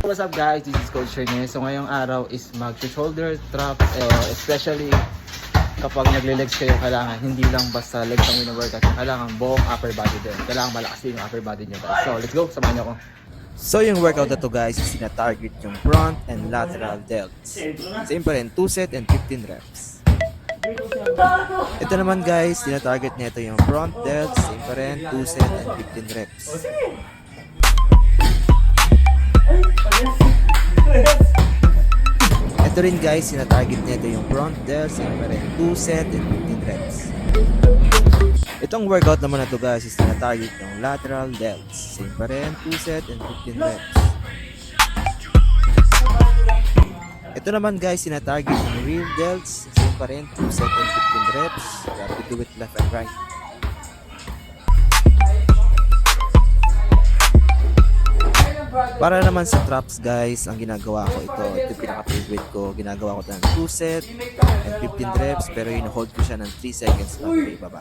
What's up guys, this is Coach Rene. So ngayong araw is mag-shoulder trap, especially kapag nagle-legs kayo, kailangan hindi lang basta legs ang wino-workout, kailangan buong upper body din. Kailangan malakas din yung upper body nyo guys. So let's go, samahan nyo ako. So yung workout na to guys is tina-target yung front and lateral delts. Same pa rin, 2 set and 15 reps. Ito naman guys, tina-target nito yung front delts, same pa rin, 2 set and 15 reps. Ito rin guys, tina-target nito yung front delts, same pa rin, 2 set and 15 reps. Itong workout naman na to guys is tina-target yung lateral delts, same pa rin, 2 set and 15 reps. Ito naman guys, tina-target yung rear delts, same pa rin, 2 set and 15 reps. You have to do it left and right. Para naman sa traps guys, ang ginagawa ko ito yung pinaka-favorite ko. Ginagawa ko ito ng 2 set and 15 reps, pero hino-hold ko siya ng 3 seconds bago ibaba.